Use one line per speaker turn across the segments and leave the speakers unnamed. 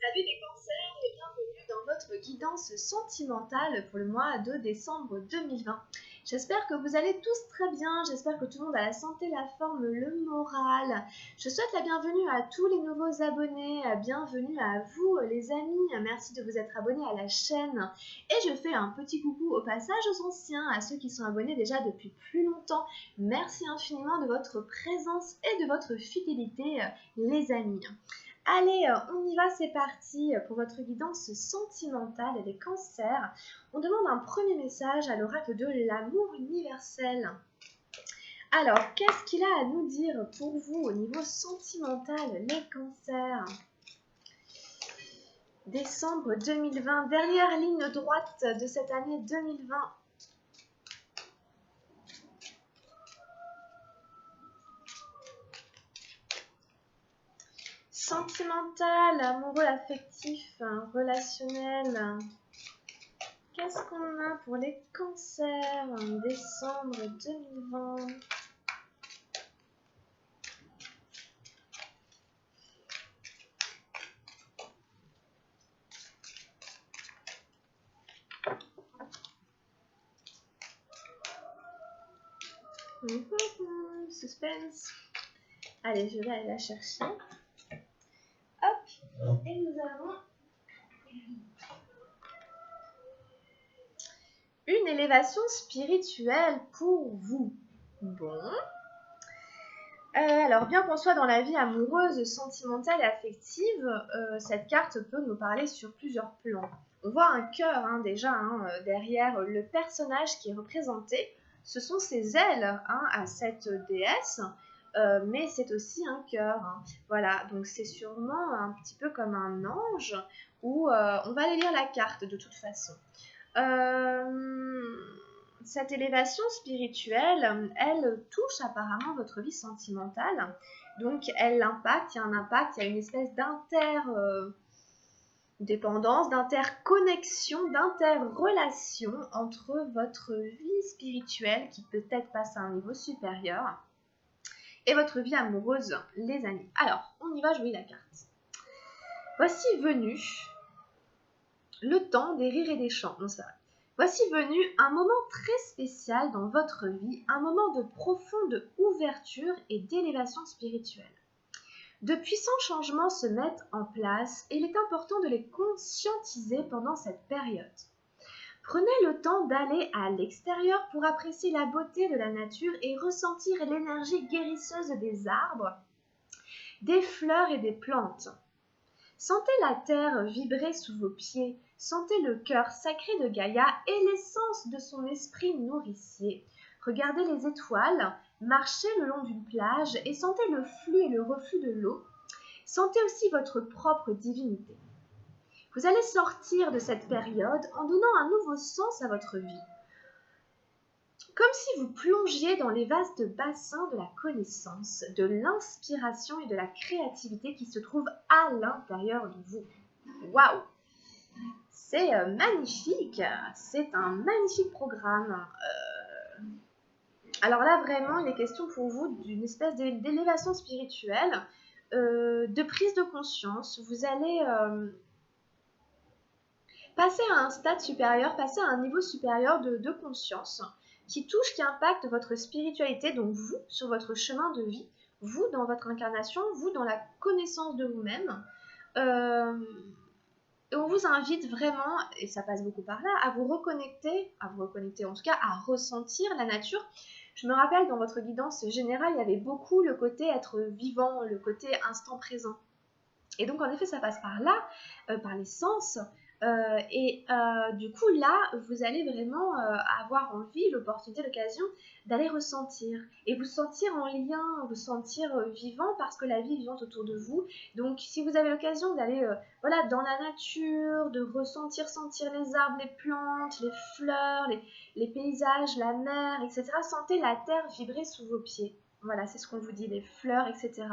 Salut les cancers et bienvenue dans votre guidance sentimentale pour le mois de décembre 2020. J'espère que vous allez tous très bien, j'espère que tout le monde a la santé, la forme, le moral. Je souhaite la bienvenue à tous les nouveaux abonnés, bienvenue à vous les amis, merci de vous être abonnés à la chaîne. Et je fais un petit coucou au passage aux anciens, à ceux qui sont abonnés déjà depuis plus longtemps. Merci infiniment de votre présence et de votre fidélité les amis. Allez, on y va, c'est parti pour votre guidance sentimentale des cancers. On demande un premier message à l'oracle de l'amour universel. Alors, qu'est-ce qu'il a à nous dire pour vous au niveau sentimental, les cancers? Décembre 2020, dernière ligne droite de cette année 2020. Sentimental, amoureux, affectif, relationnel. Qu'est-ce qu'on a pour les cancers en décembre 2020? Suspense. Allez, je vais aller la chercher. Hop, et nous avons une élévation spirituelle pour vous. Bon. Alors, bien qu'on soit dans la vie amoureuse, sentimentale et affective, cette carte peut nous parler sur plusieurs plans. On voit un cœur déjà derrière le personnage qui est représenté. Ce sont ses ailes à cette déesse, mais c'est aussi un cœur. Voilà, donc c'est sûrement un petit peu comme un ange, où on va aller lire la carte de toute façon. Cette élévation spirituelle, elle touche apparemment votre vie sentimentale. Donc, elle impacte, il y a un impact, il y a une espèce d'interdépendance, d'interconnexion, d'interrelation entre votre vie spirituelle, qui peut-être passe à un niveau supérieur, et votre vie amoureuse, les amis. Alors, on y va jouer la carte. Voici venu le temps des rires et des chants. Non, c'est vrai. Voici venu un moment très spécial dans votre vie, un moment de profonde ouverture et d'élévation spirituelle. De puissants changements se mettent en place et il est important de les conscientiser pendant cette période. Prenez le temps d'aller à l'extérieur pour apprécier la beauté de la nature et ressentir l'énergie guérisseuse des arbres, des fleurs et des plantes. Sentez la terre vibrer sous vos pieds, sentez le cœur sacré de Gaïa et l'essence de son esprit nourricier. Regardez les étoiles, marchez le long d'une plage et sentez le flux et le reflux de l'eau. Sentez aussi votre propre divinité. Vous allez sortir de cette période en donnant un nouveau sens à votre vie. Comme si vous plongiez dans les vastes bassins de la connaissance, de l'inspiration et de la créativité qui se trouvent à l'intérieur de vous. Waouh! C'est magnifique, c'est un magnifique programme. Alors là, vraiment, il est question pour vous d'une espèce d'élévation spirituelle, de prise de conscience. Vous allez passer à un stade supérieur, passer à un niveau supérieur de conscience qui touche, qui impacte votre spiritualité, donc vous, sur votre chemin de vie, vous dans votre incarnation, vous dans la connaissance de vous-même. Et on vous invite vraiment, et ça passe beaucoup par là, à vous reconnecter en tout cas, à ressentir la nature. Je me rappelle, dans votre guidance générale, il y avait beaucoup le côté être vivant, le côté instant présent. Et donc, en effet, ça passe par là, par les sens. Du coup, là, vous allez vraiment avoir envie, l'opportunité, l'occasion d'aller ressentir et vous sentir en lien, vous sentir vivant parce que la vie est vivante autour de vous. Donc, si vous avez l'occasion d'aller dans la nature, de sentir les arbres, les plantes, les fleurs, les paysages, la mer, etc. Sentez la terre vibrer sous vos pieds. Voilà, c'est ce qu'on vous dit, les fleurs, etc.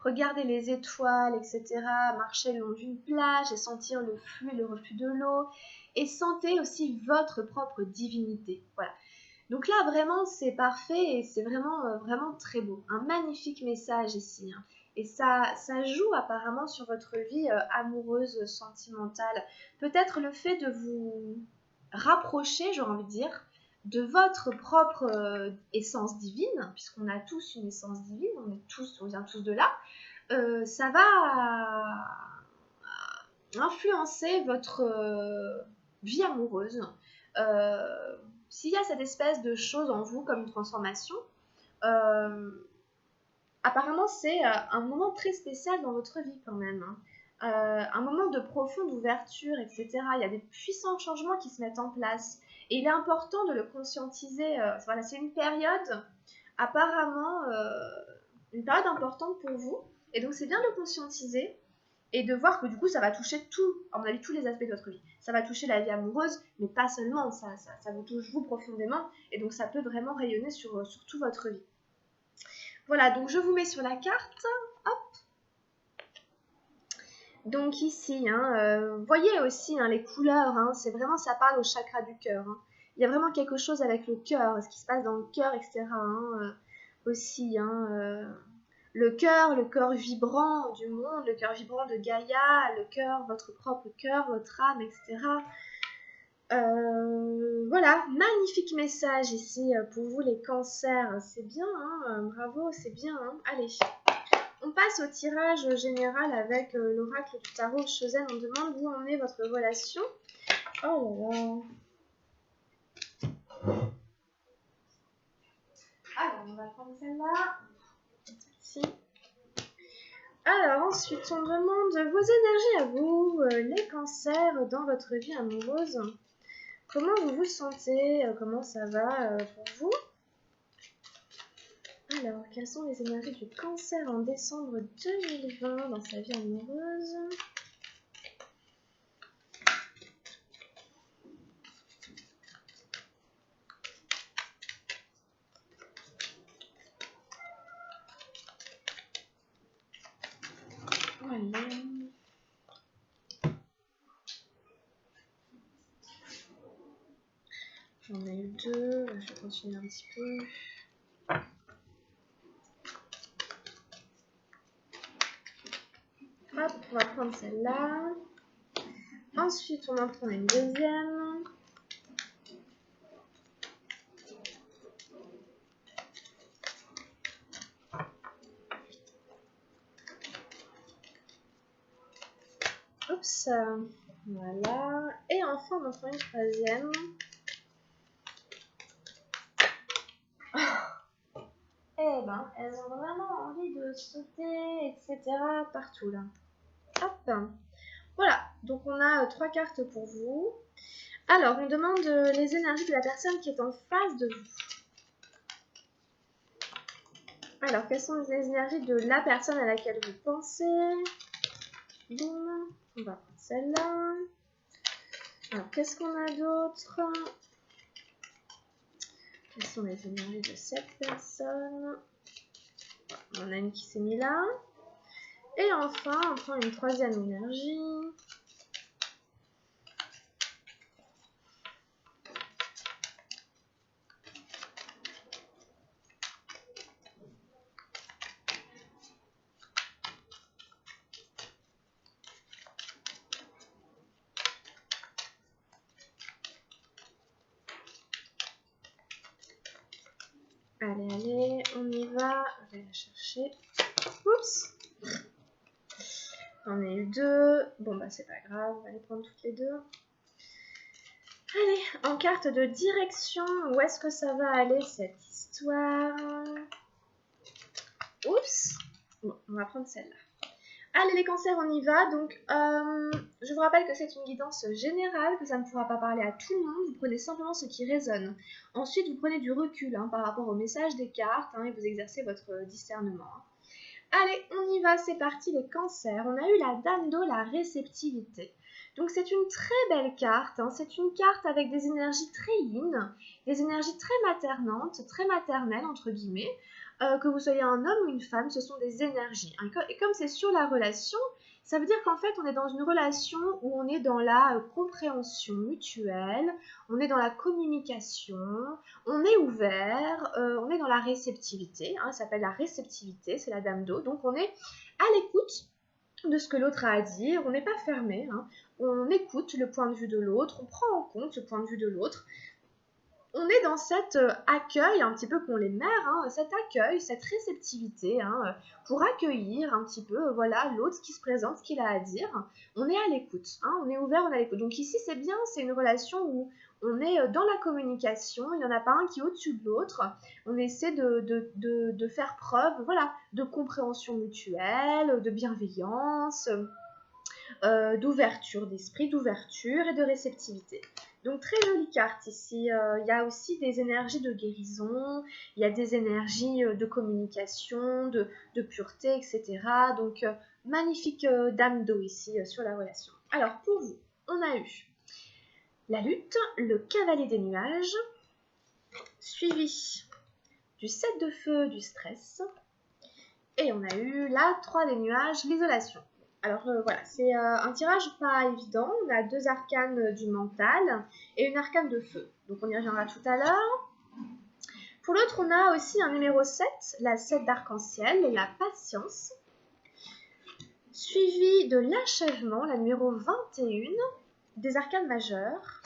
Regardez les étoiles, etc. Marcher le long d'une plage et sentir le flux et le reflux de l'eau. Et sentez aussi votre propre divinité. Voilà. Donc là, vraiment, c'est parfait et c'est vraiment, vraiment très beau. Un magnifique message ici. Et ça joue apparemment sur votre vie amoureuse, sentimentale. Peut-être le fait de vous rapprocher, j'ai envie de dire, de votre propre essence divine, puisqu'on a tous une essence divine, on vient tous de là, ça va influencer votre vie amoureuse. S'il y a cette espèce de chose en vous comme une transformation, apparemment c'est un moment très spécial dans votre vie quand même. Un moment de profonde ouverture, etc. Il y a des puissants changements qui se mettent en place. Et il est important de le conscientiser. Voilà, c'est une période apparemment une période importante pour vous. Et donc c'est bien de le conscientiser et de voir que du coup ça va toucher tout, à mon avis, tous les aspects de votre vie. Ça va toucher la vie amoureuse, mais pas seulement, ça vous touche vous profondément, et donc ça peut vraiment rayonner sur toute votre vie. Voilà, donc je vous mets sur la carte, hop. Donc ici, voyez aussi les couleurs, c'est vraiment, ça parle au chakra du cœur. Il y a vraiment quelque chose avec le cœur, ce qui se passe dans le cœur, etc. Aussi, le cœur vibrant du monde, le cœur vibrant de Gaïa, le cœur, votre propre cœur, votre âme, etc. Voilà, magnifique message ici pour vous les cancers, c'est bien, bravo, c'est bien, allez. On passe au tirage général avec l'oracle du tarot Chosen, on demande où en est votre relation. Oh là là. Alors, on va prendre celle-là. Ici. Alors ensuite, on demande vos énergies à vous, les cancers dans votre vie amoureuse. Comment vous vous sentez? Comment ça va pour vous? Alors, quelles sont les énergies du cancer en décembre 2020 dans sa vie amoureuse? Voilà. J'en ai eu deux, je vais continuer un petit peu. Hop, on va prendre celle-là. Ensuite, on en prend une deuxième. Oups, voilà. Et enfin, on en prend une troisième. Eh ben, elles ont vraiment envie de sauter, etc. partout là. Hop. Voilà, donc on a 3 cartes pour vous. Alors, on demande les énergies de la personne qui est en face de vous. Alors, quelles sont les énergies de la personne à laquelle vous pensez? Boum, on va prendre celle-là. Alors, qu'est-ce qu'on a d'autre? Quelles sont les énergies de cette personne? On a une qui s'est mise là. Et enfin, on prend une troisième énergie. Allez, allez, on y va. Je vais la chercher. Oups! J'en ai eu 2. Bon, bah, c'est pas grave, on va les prendre toutes les 2. Allez, en carte de direction, où est-ce que ça va aller cette histoire? Oups! Bon, on va prendre celle-là. Allez les cancers, on y va. Donc, je vous rappelle que c'est une guidance générale, que ça ne pourra pas parler à tout le monde. Vous prenez simplement ce qui résonne. Ensuite, vous prenez du recul par rapport au message des cartes et vous exercez votre discernement. Allez, on y va, c'est parti les cancers. On a eu la Dame d'eau, la réceptivité. Donc c'est une très belle carte, c'est une carte avec des énergies très yin, des énergies très maternantes, très maternelles entre guillemets. Que vous soyez un homme ou une femme, ce sont des énergies. Et comme c'est sur la relation, ça veut dire qu'en fait, on est dans une relation où on est dans la compréhension mutuelle, on est dans la communication, on est ouvert, on est dans la réceptivité. Ça s'appelle la réceptivité, c'est la Dame d'eau. Donc, on est à l'écoute de ce que l'autre a à dire, on n'est pas fermé, hein. On écoute le point de vue de l'autre, on prend en compte le point de vue de l'autre. On est dans cet accueil, un petit peu qu'ont les mères, hein, cet accueil, cette réceptivité, hein, pour accueillir un petit peu voilà, l'autre, ce qui se présente, ce qu'il a à dire. On est à l'écoute, hein, on est ouvert, on est à l'écoute. Donc ici, c'est bien, c'est une relation où on est dans la communication, il n'y en a pas un qui est au-dessus de l'autre. On essaie de faire preuve voilà, de compréhension mutuelle, de bienveillance, d'ouverture d'esprit, d'ouverture et de réceptivité. Donc très jolie carte ici, il y a aussi des énergies de guérison, il y a des énergies de communication, de pureté, etc. Donc magnifique dame d'eau ici sur la relation. Alors pour vous, on a eu la lutte, le cavalier des nuages, suivi du 7 de feu, du stress, et on a eu la 3 des nuages, l'isolation. Alors voilà, c'est un tirage pas évident. On a 2 arcanes du mental et une arcane de feu. Donc on y reviendra tout à l'heure. Pour l'autre, on a aussi un numéro 7, la 7 d'arc-en-ciel, la patience. Suivi de l'achèvement, la numéro 21, des arcanes majeures.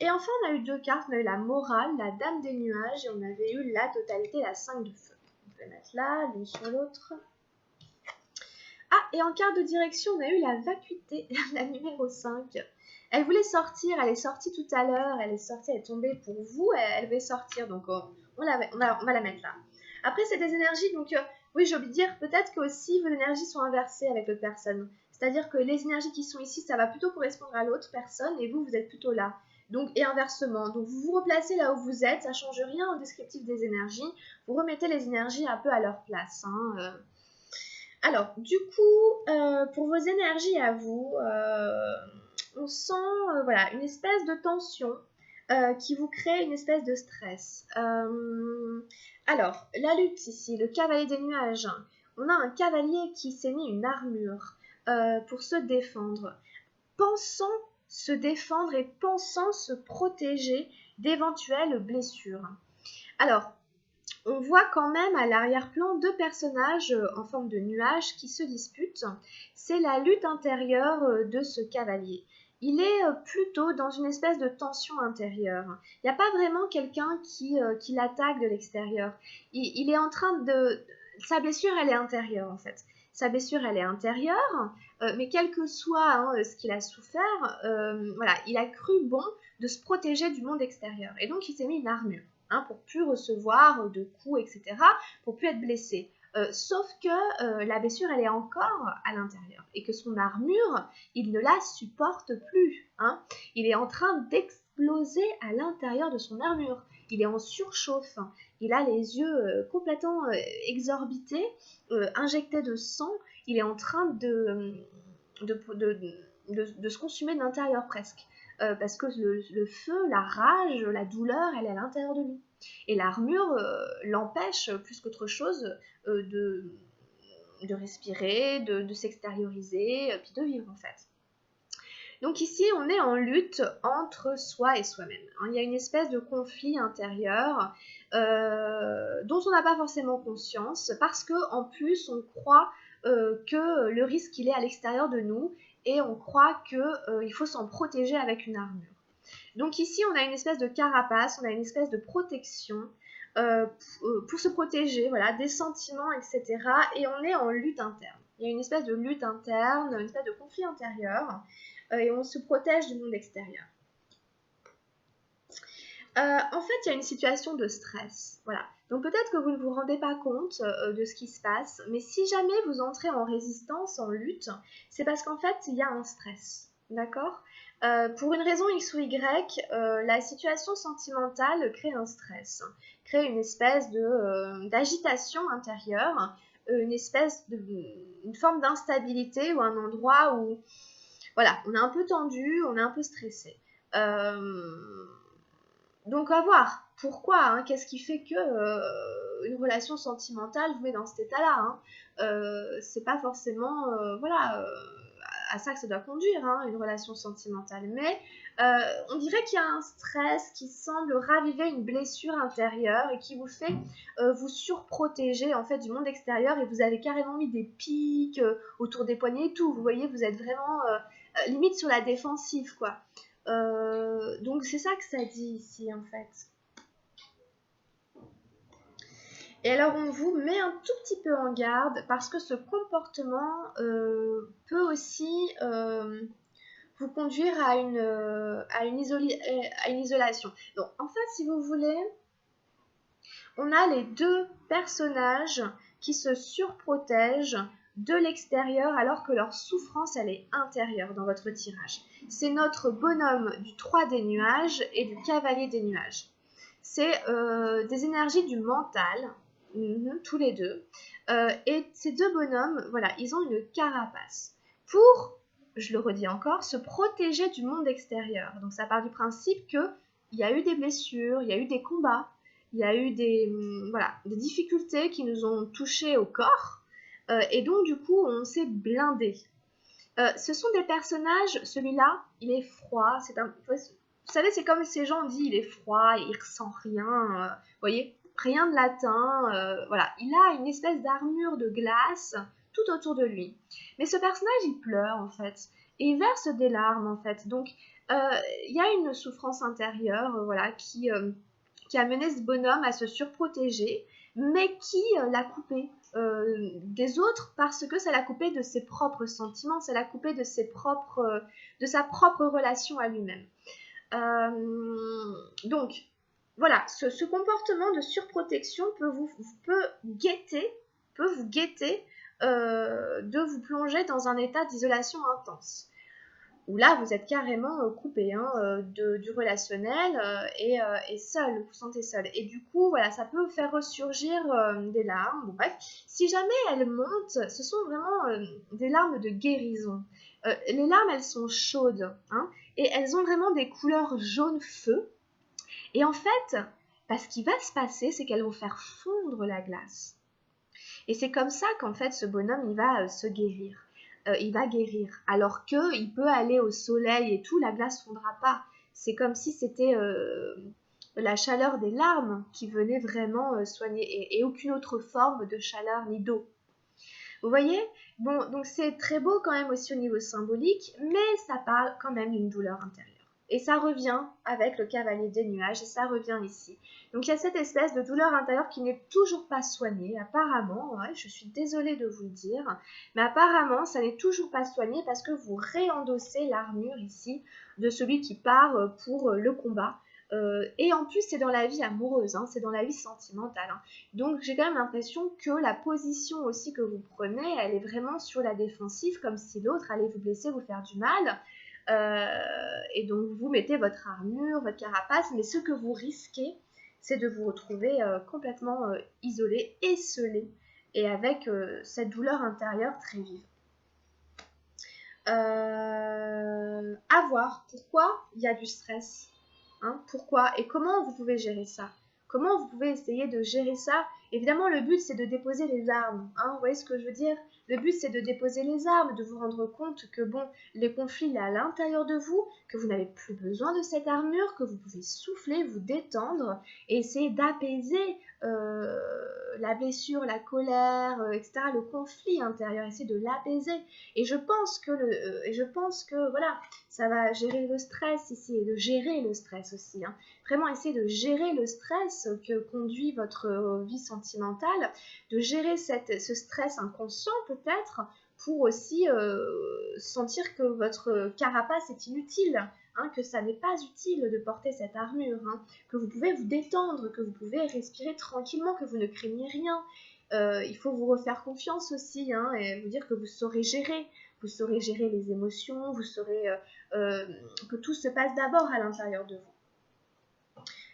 Et enfin, on a eu 2 cartes. On a eu la morale, la dame des nuages, et on avait eu la totalité, la 5 de feu. On peut mettre là, l'une sur l'autre. Ah, et en carte de direction, on a eu la vacuité, la numéro 5. Elle voulait sortir, elle est sortie tout à l'heure, elle est sortie, elle est tombée pour vous, elle veut sortir, donc on va la mettre là. Après, c'est des énergies, donc oui, j'ai oublié de dire, peut-être que aussi vos énergies sont inversées avec l'autre personne. C'est-à-dire que les énergies qui sont ici, ça va plutôt correspondre à l'autre personne, et vous, vous êtes plutôt là. Donc, et inversement. Donc, vous vous replacez là où vous êtes, ça ne change rien au descriptif des énergies. Vous remettez les énergies un peu à leur place, hein, Alors, du coup, pour vos énergies à vous, on sent voilà, une espèce de tension qui vous crée une espèce de stress. Alors, la lutte ici, le cavalier des nuages. On a un cavalier qui s'est mis une armure pour se défendre, pensant se défendre et pensant se protéger d'éventuelles blessures. Alors, on voit quand même à l'arrière-plan 2 personnages en forme de nuages qui se disputent. C'est la lutte intérieure de ce cavalier. Il est plutôt dans une espèce de tension intérieure. Il n'y a pas vraiment quelqu'un qui l'attaque de l'extérieur. Il est en train de... Sa blessure, elle est intérieure en fait. Sa blessure, elle est intérieure, mais quel que soit ce qu'il a souffert, voilà, il a cru bon de se protéger du monde extérieur. Et donc, il s'est mis une armure. Pour plus recevoir de coups, etc., pour plus être blessé. Sauf que la blessure, elle est encore à l'intérieur et que son armure, il ne la supporte plus. Il est en train d'exploser à l'intérieur de son armure. Il est en surchauffe. Il a les yeux complètement exorbités, injectés de sang. Il est en train de se consumer de l'intérieur presque. Parce que le feu, la rage, la douleur, elle est à l'intérieur de lui. Et l'armure l'empêche, plus qu'autre chose, de respirer, de s'extérioriser, puis de vivre en fait. Donc ici, on est en lutte entre soi et soi-même. Il y a une espèce de conflit intérieur dont on n'a pas forcément conscience parce qu'en plus, on croit que le risque, il est à l'extérieur de nous et on croit qu'il faut s'en protéger avec une armure. Donc ici, on a une espèce de carapace, on a une espèce de protection pour se protéger, voilà, des sentiments, etc. Et on est en lutte interne. Il y a une espèce de lutte interne, une espèce de conflit intérieur, et on se protège du monde extérieur. En fait, il y a une situation de stress, voilà. Donc peut-être que vous ne vous rendez pas compte de ce qui se passe, mais si jamais vous entrez en résistance, en lutte, c'est parce qu'en fait, il y a un stress, d'accord ? Pour une raison X ou Y, la situation sentimentale crée un stress, crée une espèce d'agitation intérieure, une forme d'instabilité ou un endroit où, voilà, on est un peu tendu, on est un peu stressé. Donc à voir, pourquoi, qu'est-ce qui fait que une relation sentimentale vous met dans cet état-là, c'est pas forcément, voilà, à ça que ça doit conduire, hein, une relation sentimentale. Mais on dirait qu'il y a un stress qui semble raviver une blessure intérieure et qui vous fait vous surprotéger en fait du monde extérieur, et vous avez carrément mis des pics autour des poignets et tout. Vous voyez, vous êtes vraiment limite sur la défensive, quoi. Donc c'est ça que ça dit ici en fait. Et alors on vous met un tout petit peu en garde parce que ce comportement peut aussi vous conduire à une isolation. Donc en fait, si vous voulez, on a les deux personnages qui se surprotègent de l'extérieur alors que leur souffrance elle est intérieure dans votre tirage. C'est notre bonhomme du 3 des nuages et du cavalier des nuages. C'est des énergies du mental, tous les deux. Et ces deux bonhommes, voilà, ils ont une carapace pour, je le redis encore, se protéger du monde extérieur. Donc ça part du principe qu'il y a eu des blessures, il y a eu des combats, il y a eu des difficultés qui nous ont touchés au corps, et donc du coup on s'est blindé. Ce sont des personnages, celui-là, il est froid, vous savez, c'est comme ces gens disent, il est froid, il ressent rien, vous voyez, rien de latin, voilà, il a une espèce d'armure de glace tout autour de lui. Mais ce personnage, il pleure en fait, et il verse des larmes en fait, donc il y a une souffrance intérieure, voilà, qui a mené ce bonhomme à se surprotéger, mais qui l'a coupé des autres parce que ça l'a coupé de ses propres sentiments, ça l'a coupé de sa propre relation à lui-même. Donc, voilà, ce comportement de surprotection peut vous guetter de vous plonger dans un état d'isolation intense, où là vous êtes carrément coupé du relationnel et seul, vous vous sentez seul. Et du coup, voilà, ça peut faire ressurgir des larmes. Bon, bref, si jamais elles montent, ce sont vraiment des larmes de guérison. Les larmes, elles sont chaudes, hein, et elles ont vraiment des couleurs jaune feu. Et en fait, ce qui va se passer, c'est qu'elles vont faire fondre la glace. Et c'est comme ça qu'en fait, ce bonhomme, il va se guérir. Il va guérir. Alors qu'il peut aller au soleil et tout, la glace ne fondra pas. C'est comme si c'était la chaleur des larmes qui venait vraiment soigner, et aucune autre forme de chaleur ni d'eau. Vous voyez? Bon, donc c'est très beau quand même aussi au niveau symbolique, mais ça parle quand même d'une douleur intérieure. Et ça revient avec le cavalier des nuages, et ça revient ici. Donc il y a cette espèce de douleur intérieure qui n'est toujours pas soignée, apparemment, ouais, je suis désolée de vous le dire, mais apparemment ça n'est toujours pas soigné parce que vous réendossez l'armure ici de celui qui part pour le combat. Et en plus c'est dans la vie amoureuse, hein, c'est dans la vie sentimentale. Hein. Donc j'ai quand même l'impression que la position aussi que vous prenez, elle est vraiment sur la défensive, comme si l'autre allait vous blesser, vous faire du mal. Et donc vous mettez votre armure, votre carapace, mais ce que vous risquez, c'est de vous retrouver complètement isolé, esselé, et avec cette douleur intérieure très vive. À voir pourquoi il y a du stress, hein, pourquoi et comment vous pouvez gérer ça. Comment vous pouvez essayer de gérer ça? Évidemment, le but, c'est de déposer les armes. Hein, vous voyez ce que je veux dire? Le but, c'est de déposer les armes, de vous rendre compte que, bon, les conflits, il est à l'intérieur de vous, que vous n'avez plus besoin de cette armure, que vous pouvez souffler, vous détendre et essayer d'apaiser la blessure, la colère, etc., le conflit intérieur, essayer de l'apaiser. Et je pense que, voilà, ça va gérer le stress ici, et de gérer le stress aussi. Hein. Vraiment essayer de gérer le stress que conduit votre vie sentimentale, de gérer ce stress inconscient peut-être, pour aussi sentir que votre carapace est inutile, hein, que ça n'est pas utile de porter cette armure, hein, que vous pouvez vous détendre, que vous pouvez respirer tranquillement, que vous ne craignez rien. Il faut vous refaire confiance aussi, hein, et vous dire que vous saurez gérer les émotions, vous saurez que tout se passe d'abord à l'intérieur de vous.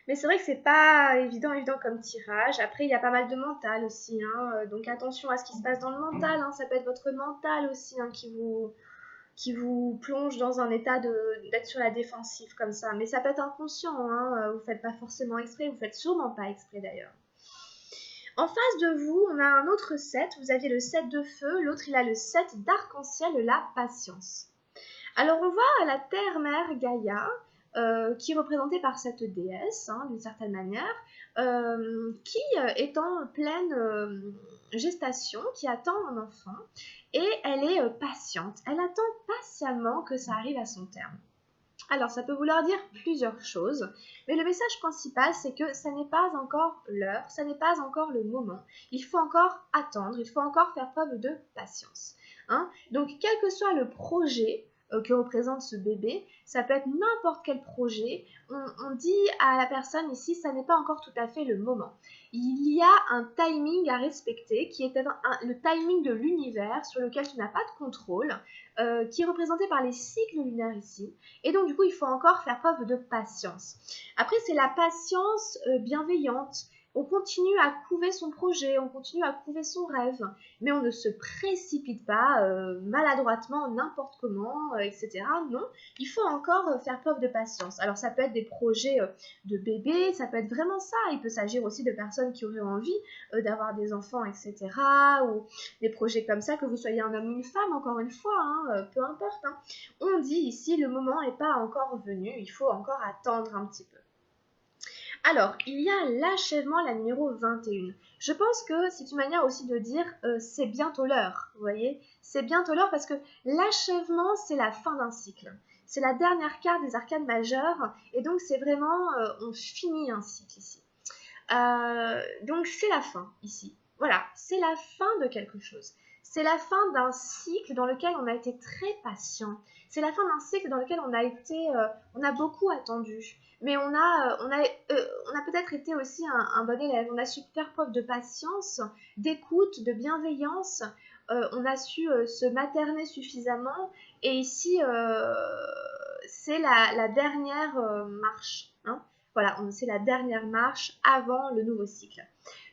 Mais c'est vrai que c'est pas évident comme tirage. Après, il y a pas mal de mental aussi, hein, donc attention à ce qui se passe dans le mental, hein, ça peut être votre mental aussi, hein, qui vous plonge dans un état d'être sur la défensive comme ça. Mais ça peut être inconscient, hein, vous faites pas forcément exprès, vous faites sûrement pas exprès d'ailleurs. En face de vous, on a un autre 7. Vous aviez le 7 de feu, l'autre il a le 7 d'arc-en-ciel, la patience. Alors on voit la terre-mère Gaïa, qui est représentée par cette déesse, hein, d'une certaine manière, qui est en pleine gestation, qui attend un enfant, et elle est patiente. Elle attend patiemment que ça arrive à son terme. Alors, ça peut vouloir dire plusieurs choses, mais le message principal, c'est que ça n'est pas encore l'heure, ça n'est pas encore le moment. Il faut encore attendre, il faut encore faire preuve de patience. Hein. Donc, quel que soit le projet que représente ce bébé, ça peut être n'importe quel projet. On dit à la personne ici, ça n'est pas encore tout à fait le moment. Il y a un timing à respecter qui est le timing de l'univers sur lequel tu n'as pas de contrôle, qui est représenté par les cycles lunaires ici. Et donc, du coup, il faut encore faire preuve de patience. Après, c'est la patience bienveillante. On continue à couver son projet, on continue à couver son rêve, mais on ne se précipite pas maladroitement, n'importe comment, etc. Non, il faut encore faire preuve de patience. Alors, ça peut être des projets de bébés, ça peut être vraiment ça. Il peut s'agir aussi de personnes qui auraient envie d'avoir des enfants, etc. Ou des projets comme ça, que vous soyez un homme ou une femme, encore une fois, hein, peu importe. Hein. On dit ici, le moment n'est pas encore venu, il faut encore attendre un petit peu. Alors, il y a l'achèvement, la numéro 21. Je pense que c'est une manière aussi de dire c'est bientôt l'heure, vous voyez. C'est bientôt l'heure parce que l'achèvement, c'est la fin d'un cycle. C'est la dernière carte des arcanes majeures et donc c'est vraiment, on finit un cycle ici. Donc c'est la fin ici. Voilà, c'est la fin de quelque chose. C'est la fin d'un cycle dans lequel on a été très patient. C'est la fin d'un cycle dans lequel on a beaucoup attendu. Mais on a peut-être été aussi un bon élève. On a su faire preuve de patience, d'écoute, de bienveillance. On a su se materner suffisamment. Et ici, c'est la dernière marche. Hein. Voilà, c'est la dernière marche avant le nouveau cycle.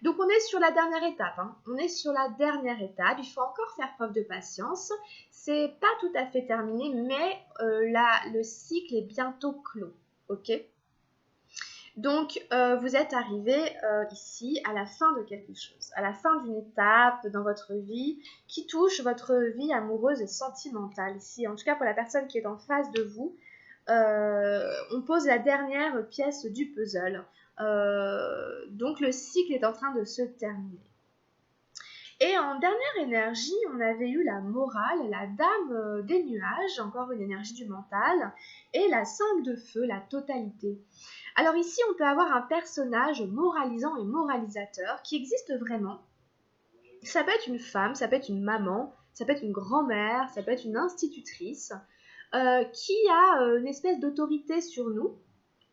Donc on est sur la dernière étape. Hein. On est sur la dernière étape. Il faut encore faire preuve de patience. C'est pas tout à fait terminé, mais le cycle est bientôt clos. Ok ? Donc, vous êtes arrivé ici à la fin de quelque chose, à la fin d'une étape dans votre vie qui touche votre vie amoureuse et sentimentale. Ici, en tout cas pour la personne qui est en face de vous, on pose la dernière pièce du puzzle. Donc, le cycle est en train de se terminer. Et en dernière énergie, on avait eu la morale, la dame des nuages, encore une énergie du mental, et la 5 de feu, la totalité. Alors ici, on peut avoir un personnage moralisant et moralisateur qui existe vraiment. Ça peut être une femme, ça peut être une maman, ça peut être une grand-mère, ça peut être une institutrice, qui a une espèce d'autorité sur nous,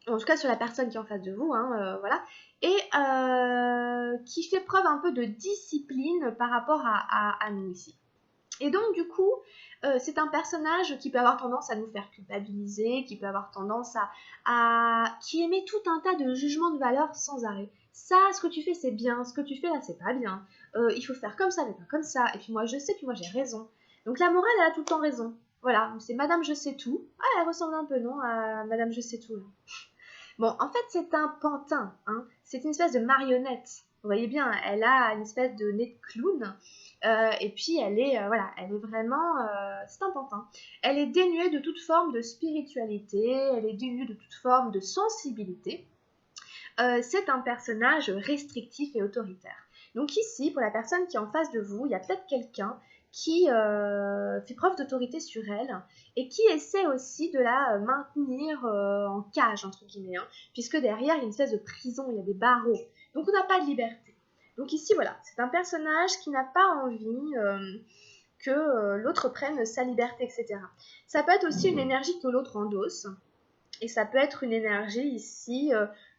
en tout cas sur la personne qui est en face de vous, hein, voilà, et qui fait preuve un peu de discipline par rapport à nous ici. Et donc du coup, c'est un personnage qui peut avoir tendance à nous faire culpabiliser, qui peut avoir tendance qui émet tout un tas de jugements de valeur sans arrêt. Ça, ce que tu fais, c'est bien, ce que tu fais là, c'est pas bien. Il faut faire comme ça, mais pas comme ça. Et puis moi, je sais, puis moi, j'ai raison. Donc la morale, elle a tout le temps raison. Voilà, c'est Madame Je sais tout. Ah, elle ressemble un peu, non, à Madame Je sais tout, là. Bon, en fait, c'est un pantin, hein. C'est une espèce de marionnette. Vous voyez bien, elle a une espèce de nez de clown. Et puis, voilà, elle est vraiment... c'est un pantin. Elle est dénuée de toute forme de spiritualité, elle est dénuée de toute forme de sensibilité. C'est un personnage restrictif et autoritaire. Donc ici, pour la personne qui est en face de vous, il y a peut-être quelqu'un qui fait preuve d'autorité sur elle et qui essaie aussi de la maintenir en cage, entre guillemets, hein, puisque derrière, il y a une espèce de prison, il y a des barreaux. Donc on n'a pas de liberté. Donc ici, voilà, c'est un personnage qui n'a pas envie que l'autre prenne sa liberté, etc. Ça peut être aussi une énergie que l'autre endosse, et ça peut être une énergie ici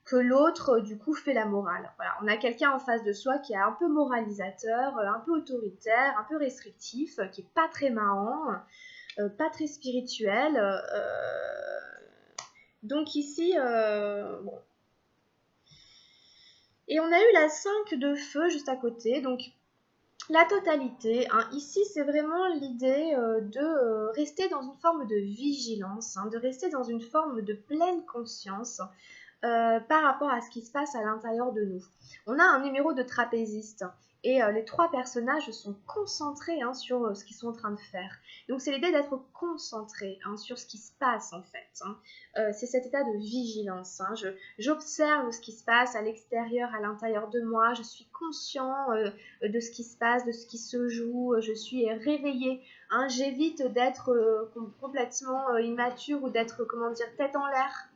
que l'autre, du coup, fait la morale. Voilà, on a quelqu'un en face de soi qui est un peu moralisateur, un peu autoritaire, un peu restrictif, qui est pas très marrant, pas très spirituel. Donc ici, bon. Et on a eu la 5 de feu juste à côté, donc la totalité. Hein. Ici, c'est vraiment l'idée de rester dans une forme de vigilance, hein, de rester dans une forme de pleine conscience, par rapport à ce qui se passe à l'intérieur de nous. On a un numéro de trapéziste et les trois personnages sont concentrés hein, sur ce qu'ils sont en train de faire. Donc c'est l'idée d'être concentré hein, sur ce qui se passe en fait. Hein. C'est cet état de vigilance. Hein. J'observe ce qui se passe à l'extérieur, à l'intérieur de moi. Je suis conscient de ce qui se passe, de ce qui se joue. Je suis réveillée. Hein. J'évite d'être complètement immature ou d'être, comment dire, tête en l'air,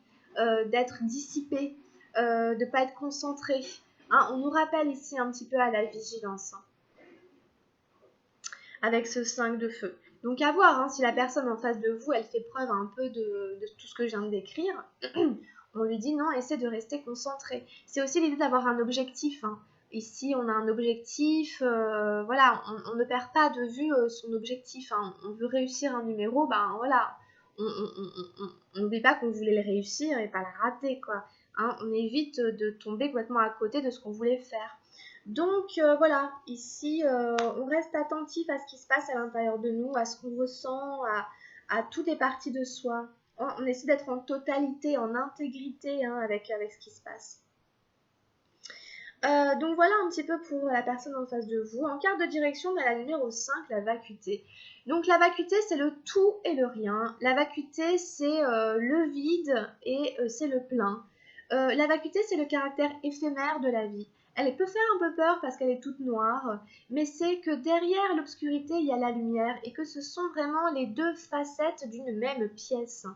d'être dissipée, de ne pas être concentrée. Hein, on nous rappelle ici un petit peu à la vigilance hein, avec ce 5 de feu. Donc à voir hein, si la personne en face de vous, elle fait preuve un peu de tout ce que je viens de décrire. On lui dit non, essaie de rester concentré. C'est aussi l'idée d'avoir un objectif. Hein. Ici, on a un objectif, voilà, on ne perd pas de vue son objectif. Hein. On veut réussir un numéro, ben voilà, on n'oublie pas qu'on voulait le réussir et pas le rater, quoi. Hein, on évite de tomber complètement à côté de ce qu'on voulait faire. Donc voilà, ici on reste attentif à ce qui se passe à l'intérieur de nous, à ce qu'on ressent, à toutes les parties de soi. On essaie d'être en totalité, en intégrité hein, avec ce qui se passe. Donc voilà un petit peu pour la personne en face de vous. En carte de direction, on a la numéro 5, la vacuité. Donc la vacuité, c'est le tout et le rien. La vacuité, c'est le vide et c'est le plein. La vacuité, c'est le caractère éphémère de la vie. Elle peut faire un peu peur parce qu'elle est toute noire, mais c'est que derrière l'obscurité, il y a la lumière et que ce sont vraiment les deux facettes d'une même pièce.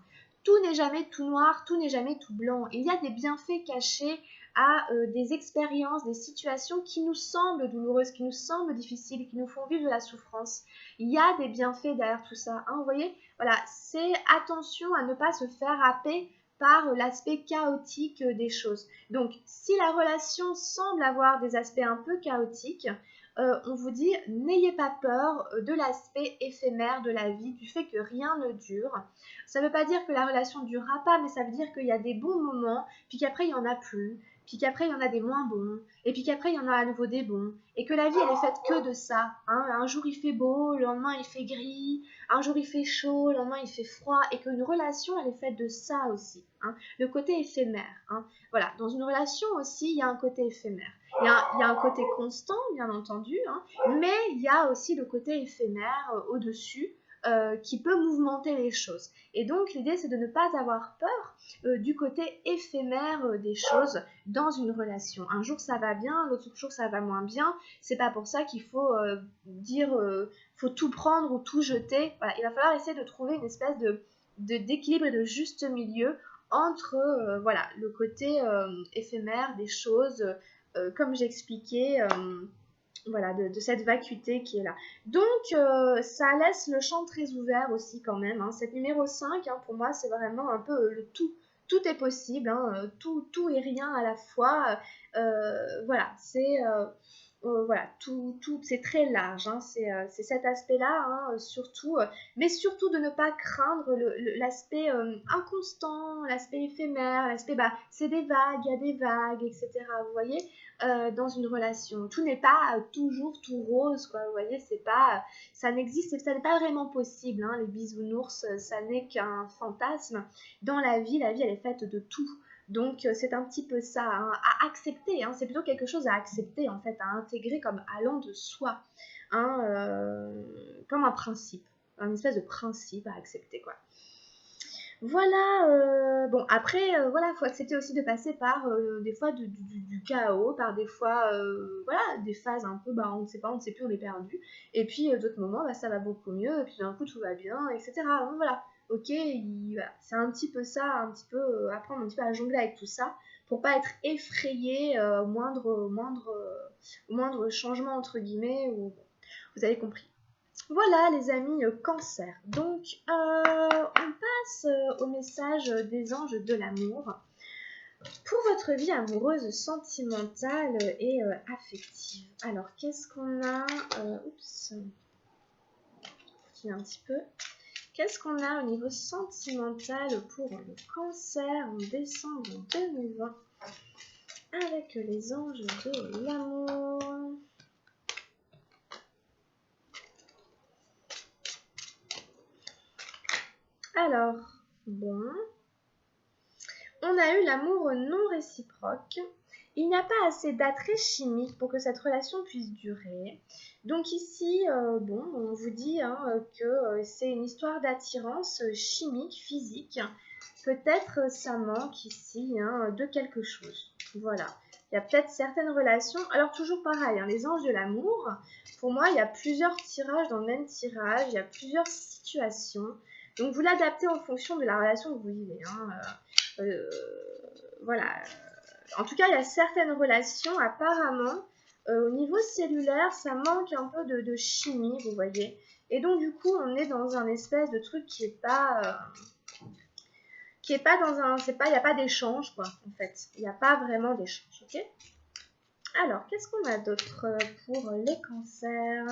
Tout n'est jamais tout noir, tout n'est jamais tout blanc. Il y a des bienfaits cachés à des expériences, des situations qui nous semblent douloureuses, qui nous semblent difficiles, qui nous font vivre de la souffrance. Il y a des bienfaits derrière tout ça. Hein, vous voyez, voilà, c'est attention à ne pas se faire happer par l'aspect chaotique des choses. Donc, si la relation semble avoir des aspects un peu chaotiques, on vous dit n'ayez pas peur de l'aspect éphémère de la vie, du fait que rien ne dure. Ça ne veut pas dire que la relation ne durera pas, mais ça veut dire qu'il y a des bons moments, puis qu'après il n'y en a plus, puis qu'après il y en a des moins bons, et puis qu'après il y en a à nouveau des bons, et que la vie elle est faite que de ça. Hein. Un jour il fait beau, le lendemain il fait gris, un jour il fait chaud, le lendemain il fait froid, et qu'une relation elle est faite de ça aussi. Hein. Le côté éphémère. Hein. Voilà, dans une relation aussi il y a un côté éphémère. Il y a un côté constant, bien entendu, hein, mais il y a aussi le côté éphémère au-dessus qui peut mouvementer les choses. Et donc l'idée c'est de ne pas avoir peur du côté éphémère des choses dans une relation. Un jour ça va bien, l'autre jour ça va moins bien. C'est pas pour ça qu'il faut faut tout prendre ou tout jeter. Voilà, il va falloir essayer de trouver une espèce d'équilibre et de juste milieu entre voilà, le côté éphémère des choses, comme j'expliquais, voilà, de cette vacuité qui est là. Donc, ça laisse le champ très ouvert aussi quand même. Hein. Cette numéro 5, hein, pour moi, c'est vraiment un peu le tout. Tout est possible, hein, tout et rien à la fois. Voilà, c'est voilà, c'est très large. Hein, c'est cet aspect-là, hein, surtout, mais surtout de ne pas craindre l'aspect inconstant, l'aspect éphémère, l'aspect, bah, c'est des vagues, il y a des vagues, etc. Vous voyez, dans une relation. Tout n'est pas toujours tout rose, quoi. Vous voyez, c'est pas, ça n'existe, ça n'est pas vraiment possible. Hein, les bisounours, ça n'est qu'un fantasme. Dans la vie, elle est faite de tout. Donc c'est un petit peu ça, hein, à accepter. Hein, c'est plutôt quelque chose à accepter, en fait, à intégrer comme allant de soi, hein, comme un principe, une espèce de principe à accepter, quoi. Voilà, bon après, voilà, faut accepter aussi de passer par des fois du chaos, par des fois, voilà, des phases un peu, bah on ne sait pas, on ne sait plus, on est perdu. Et puis d'autres moments, bah ça va beaucoup mieux, et puis d'un coup tout va bien, etc. Donc voilà, ok, voilà, c'est un petit peu ça, un petit peu, apprendre un petit peu à jongler avec tout ça, pour pas être effrayé au moindre changement entre guillemets, ou vous avez compris. Voilà les amis cancer. Donc on passe au message des anges de l'amour. Pour votre vie amoureuse, sentimentale et affective. Alors qu'est-ce qu'on a oups, un petit peu. Qu'est-ce qu'on a au niveau sentimental pour le cancer en décembre 2020 avec les anges de l'amour? Alors, bon, On a eu l'amour non réciproque. Il n'y a pas assez d'attrait chimique pour que cette relation puisse durer. Donc ici, bon, on vous dit hein, que c'est une histoire d'attirance chimique, physique. Peut-être ça manque ici hein, de quelque chose. Voilà. Il y a peut-être certaines relations. Alors toujours pareil, hein, les anges de l'amour, pour moi, il y a plusieurs tirages dans le même tirage. Il y a plusieurs situations. Donc vous l'adaptez en fonction de la relation que vous vivez. Hein. Voilà. En tout cas, il y a certaines relations, apparemment, au niveau cellulaire, ça manque un peu de chimie, vous voyez. Et donc, du coup, on est dans un espèce de truc qui est pas dans un... c'est pas, il n'y a pas d'échange, quoi, en fait. Il n'y a pas vraiment d'échange, ok? Alors, qu'est-ce qu'on a d'autre pour les cancers?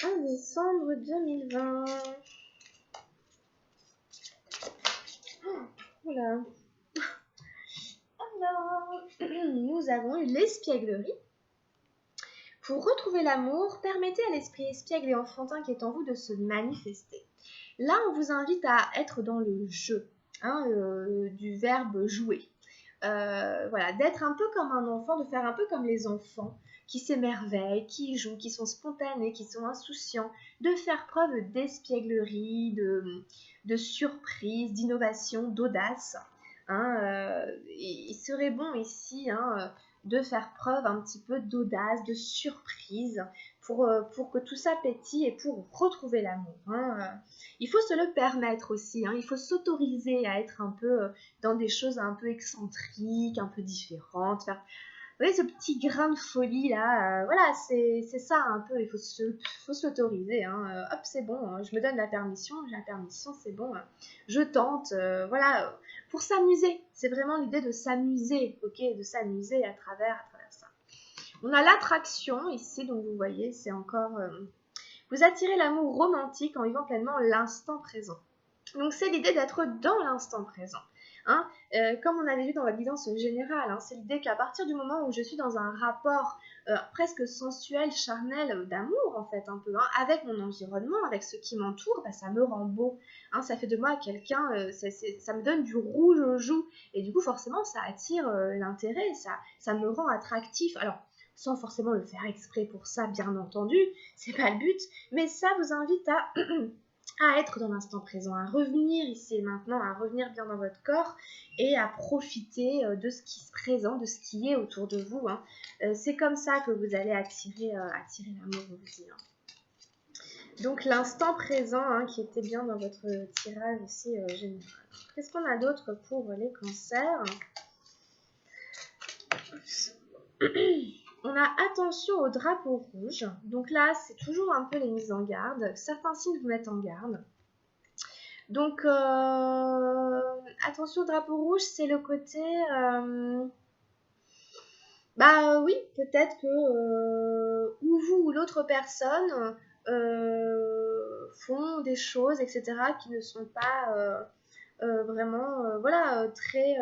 1 décembre 2020. Oula. Alors, nous avons eu l'espièglerie. Pour retrouver l'amour, permettez à l'esprit espiègle et enfantin qui est en vous de se manifester. Là, on vous invite à être dans le jeu, hein, du verbe jouer. Voilà, d'être un peu comme un enfant, de faire un peu comme les enfants qui s'émerveillent, qui jouent, qui sont spontanés, qui sont insouciants, de faire preuve d'espièglerie, de surprise, d'innovation, d'audace. Hein, il serait bon ici hein, de faire preuve un petit peu d'audace, de surprise, pour que tout ça pétille et pour retrouver l'amour. Hein. Il faut se le permettre aussi, hein, il faut s'autoriser à être un peu dans des choses un peu excentriques, un peu différentes, faire... Vous voyez ce petit grain de folie là, voilà, c'est ça un peu, il faut s'autoriser, hein, hop c'est bon, hein, je me donne la permission, j'ai la permission, c'est bon, hein, je tente, voilà, pour s'amuser, c'est vraiment l'idée de s'amuser, ok, de s'amuser à travers ça. On a l'attraction ici, donc vous voyez, c'est encore, vous attirez l'amour romantique en vivant pleinement l'instant présent. Donc c'est l'idée d'être dans l'instant présent. Hein, comme on avait vu dans la guidance générale, hein, c'est l'idée qu'à partir du moment où je suis dans un rapport presque sensuel, charnel, d'amour en fait un peu, hein, avec mon environnement, avec ce qui m'entoure, bah, ça me rend beau. Hein, ça fait de moi quelqu'un, ça me donne du rouge aux joues. Et du coup forcément ça attire l'intérêt, ça me rend attractif. Alors sans forcément le faire exprès pour ça, bien entendu, c'est pas le but, mais ça vous invite à être dans l'instant présent, à revenir ici et maintenant, à revenir bien dans votre corps et à profiter de ce qui se présente, de ce qui est autour de vous. Hein. C'est comme ça que vous allez attirer l'amour, on vous dit. Hein. Donc l'instant présent, hein, qui était bien dans votre tirage ici général. Qu'est-ce qu'on a d'autre pour les cancers? On a attention au drapeau rouge. Donc là, c'est toujours un peu les mises en garde. Certains signes vous mettent en garde. Donc, attention au drapeau rouge, c'est le côté... bah oui, peut-être que ou vous ou l'autre personne font des choses, etc., qui ne sont pas vraiment, voilà, très...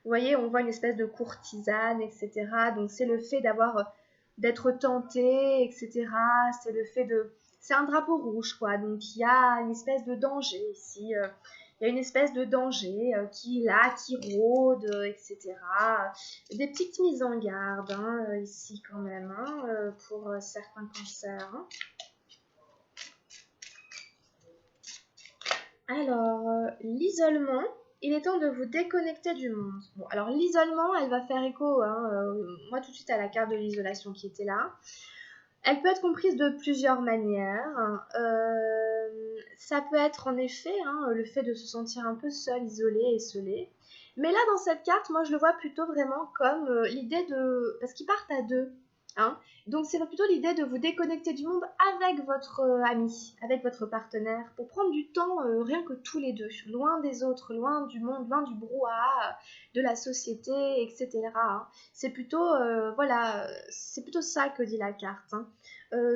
vous voyez, on voit une espèce de courtisane, etc. Donc c'est le fait d'être tenté, etc. C'est le fait de... C'est un drapeau rouge, quoi. Donc il y a une espèce de danger ici. Il y a une espèce de danger qui est là, qui rôde, etc. Des petites mises en garde, hein, ici quand même, hein, pour certains cancers. Hein. Alors, l'isolement. Il est temps de vous déconnecter du monde. Bon, alors l'isolement, elle va faire écho, hein, moi tout de suite à la carte de l'isolation qui était là. Elle peut être comprise de plusieurs manières. Ça peut être en effet hein, le fait de se sentir un peu seul, isolé, esselé. Mais là, dans cette carte, moi je le vois plutôt vraiment comme l'idée de... Parce qu'ils partent à deux. Hein. Donc c'est plutôt l'idée de vous déconnecter du monde avec votre ami, avec votre partenaire, pour prendre du temps rien que tous les deux, loin des autres, loin du monde, loin du brouhaha, de la société, etc. Hein. C'est plutôt, voilà, c'est plutôt ça que dit la carte. Hein.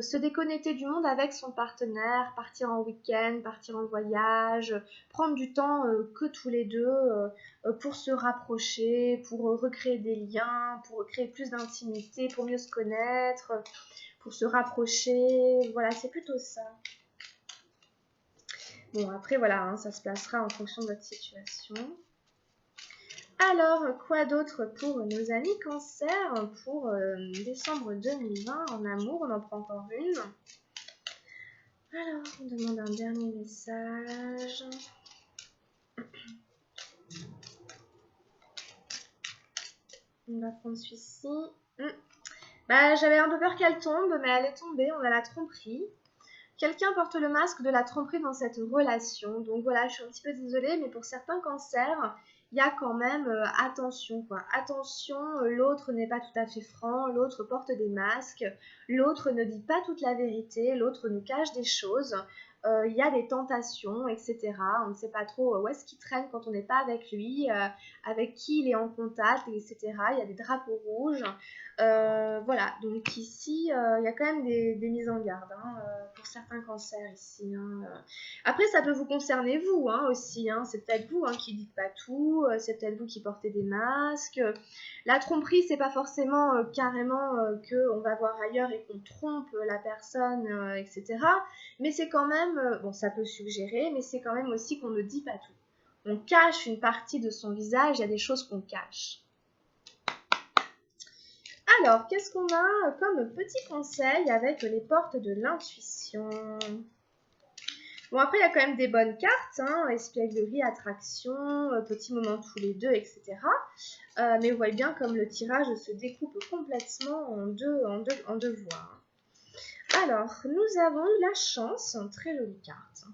Se déconnecter du monde avec son partenaire, partir en week-end, partir en voyage, prendre du temps que tous les deux pour se rapprocher, pour recréer des liens, pour créer plus d'intimité, pour mieux se connaître, pour se rapprocher. Voilà, c'est plutôt ça. Bon, après, voilà, hein, ça se placera en fonction de votre situation. Alors, quoi d'autre pour nos amis Cancer pour décembre 2020 en amour? On en prend encore une. Alors, on demande un dernier message. On va prendre celui-ci. Bah, j'avais un peu peur qu'elle tombe, mais elle est tombée. On a la tromperie. Quelqu'un porte le masque de la tromperie dans cette relation. Donc voilà, je suis un petit peu désolée, mais pour certains cancers, il y a quand même attention, quoi. Attention, l'autre n'est pas tout à fait franc, l'autre porte des masques, l'autre ne dit pas toute la vérité, l'autre nous cache des choses. Il y a des tentations, etc. On ne sait pas trop où est-ce qu'il traîne quand on n'est pas avec lui, avec qui il est en contact, etc. Il y a des drapeaux rouges. Voilà, donc ici, il y a quand même des mises en garde pour certains cancers ici. Après, ça peut vous concerner vous aussi. C'est peut-être vous qui dites pas tout, c'est peut-être vous qui portez des masques. La tromperie, c'est pas forcément carrément qu'on va voir ailleurs et qu'on trompe la personne, etc. Mais c'est quand même, bon, ça peut suggérer, mais c'est quand même aussi qu'on ne dit pas tout. On cache une partie de son visage, il y a des choses qu'on cache. Alors, qu'est-ce qu'on a comme petit conseil avec les portes de l'intuition? Bon, après, il y a quand même des bonnes cartes, espièglerie, attraction, petit moment tous les deux, etc. Mais vous voyez bien comme le tirage se découpe complètement en deux voies. Alors, nous avons la chance, très jolie carte.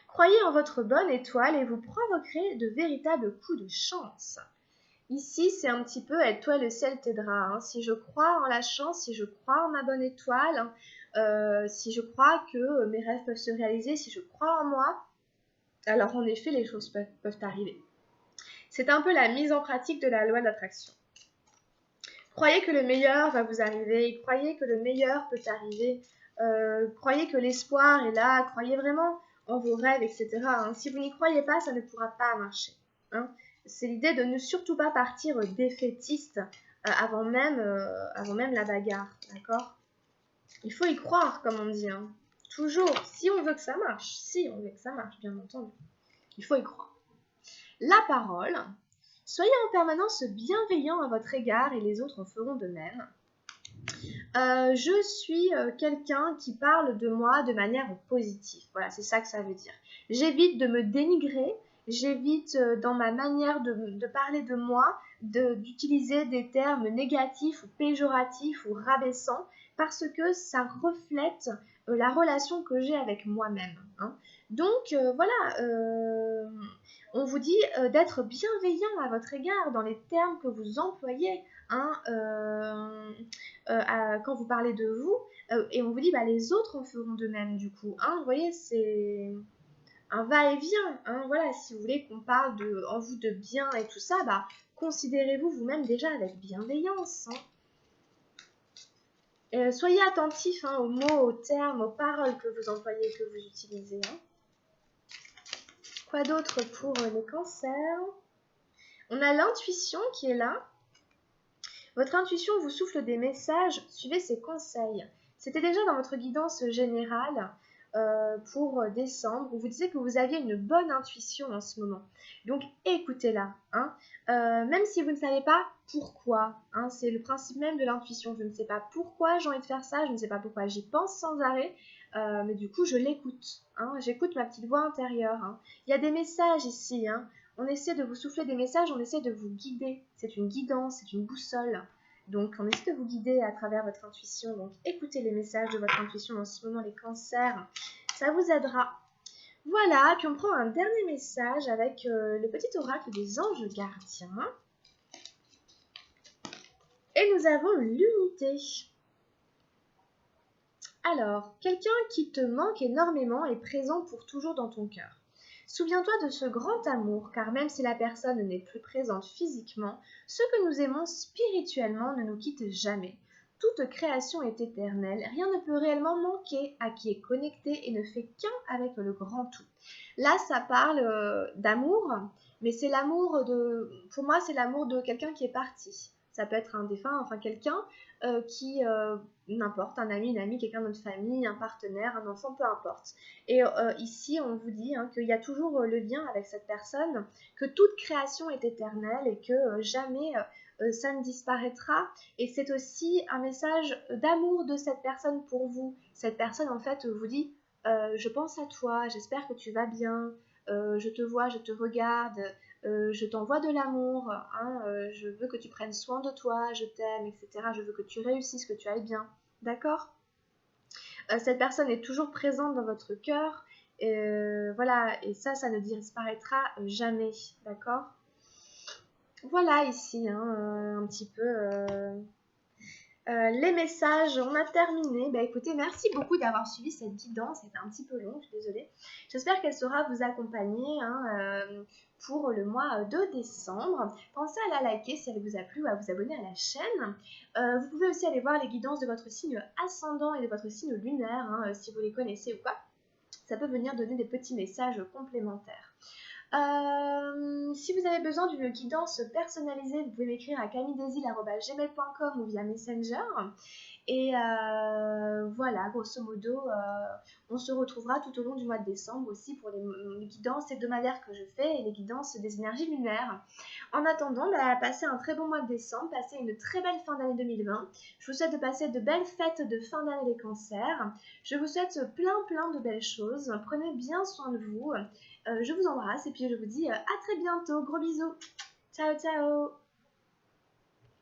Croyez en votre bonne étoile et vous provoquerez de véritables coups de chance. Ici, c'est un petit peu « aide-toi, le ciel t'aidera ». Si je crois en la chance, si je crois en ma bonne étoile, si je crois que mes rêves peuvent se réaliser, si je crois en moi, alors en effet, les choses peuvent arriver. C'est un peu la mise en pratique de la loi d'attraction. Croyez que le meilleur va vous arriver, croyez que le meilleur peut arriver, croyez que l'espoir est là, croyez vraiment en vos rêves, etc. Si vous n'y croyez pas, ça ne pourra pas marcher. C'est l'idée de ne surtout pas partir défaitiste avant même la bagarre, d'accord? Il faut y croire, comme on dit, toujours, si on veut que ça marche, bien entendu. Il faut y croire. La parole, soyez en permanence bienveillant à votre égard et les autres en feront de même. Je suis quelqu'un qui parle de moi de manière positive. Voilà, c'est ça que ça veut dire. J'évite de me dénigrer, j'évite dans ma manière de parler de moi d'utiliser des termes négatifs ou péjoratifs ou rabaissants parce que ça reflète la relation que j'ai avec moi-même. Donc voilà, on vous dit d'être bienveillant à votre égard dans les termes que vous employez. Quand vous parlez de vous, et on vous dit les autres en feront de même du coup. Vous voyez, c'est un va-et-vient. Voilà, si vous voulez qu'on parle en vous de bien et tout ça, considérez-vous vous-même déjà avec bienveillance. Soyez attentifs aux mots, aux termes, aux paroles que vous employez, que vous utilisez. Quoi d'autre pour les cancers? On a l'intuition qui est là. Votre intuition vous souffle des messages, suivez ses conseils. C'était déjà dans votre guidance générale pour décembre, où vous disiez que vous aviez une bonne intuition en ce moment. Donc écoutez-la, même si vous ne savez pas pourquoi. C'est le principe même de l'intuition. Je ne sais pas pourquoi j'ai envie de faire ça, je ne sais pas pourquoi j'y pense sans arrêt, mais du coup je l'écoute. J'écoute ma petite voix intérieure. Il y a des messages ici. On essaie de vous souffler des messages, on essaie de vous guider. C'est une guidance, c'est une boussole. Donc, on essaie de vous guider à travers votre intuition. Donc, écoutez les messages de votre intuition en ce moment, les cancers. Ça vous aidera. Voilà, puis on prend un dernier message avec le petit oracle des anges gardiens. Et nous avons l'unité. Alors, quelqu'un qui te manque énormément est présent pour toujours dans ton cœur. Souviens-toi de ce grand amour, car même si la personne n'est plus présente physiquement, ce que nous aimons spirituellement ne nous quitte jamais. Toute création est éternelle, rien ne peut réellement manquer à qui est connecté et ne fait qu'un avec le grand tout. Là, ça parle d'amour, mais c'est l'amour pour moi, c'est l'amour de quelqu'un qui est parti. Ça peut être un défunt, enfin quelqu'un qui n'importe, un ami, une amie, quelqu'un de notre famille, un partenaire, un enfant, peu importe. Et ici, on vous dit qu'il y a toujours le lien avec cette personne, que toute création est éternelle et que jamais ça ne disparaîtra. Et c'est aussi un message d'amour de cette personne pour vous. Cette personne, en fait, vous dit je pense à toi, j'espère que tu vas bien, je te vois, je te regarde, je t'envoie de l'amour, hein, je veux que tu prennes soin de toi, je t'aime, etc. Je veux que tu réussisses, que tu ailles bien. D'accord? Cette personne est toujours présente dans votre cœur. Voilà, et ça ne disparaîtra jamais. D'accord? Voilà ici, hein, un petit peu les messages, on a terminé. Bah écoutez, merci beaucoup d'avoir suivi cette guidance, c'était un petit peu long, je suis désolée. J'espère qu'elle saura vous accompagner pour le mois de décembre. Pensez à la liker si elle vous a plu ou à vous abonner à la chaîne. Vous pouvez aussi aller voir les guidances de votre signe ascendant et de votre signe lunaire, hein, si vous les connaissez ou pas. Ça peut venir donner des petits messages complémentaires. Si vous avez besoin d'une guidance personnalisée, vous pouvez m'écrire à camilledesil@gmail.com ou via Messenger. Et voilà, grosso modo, on se retrouvera tout au long du mois de décembre aussi pour les guidances hebdomadaires que je fais et les guidances des énergies lunaires. En attendant, passez un très bon mois de décembre, passez une très belle fin d'année 2020. Je vous souhaite de passer de belles fêtes de fin d'année des cancers. Je vous souhaite plein de belles choses. Prenez bien soin de vous. Je vous embrasse et puis je vous dis à très bientôt. Gros bisous. Ciao, ciao.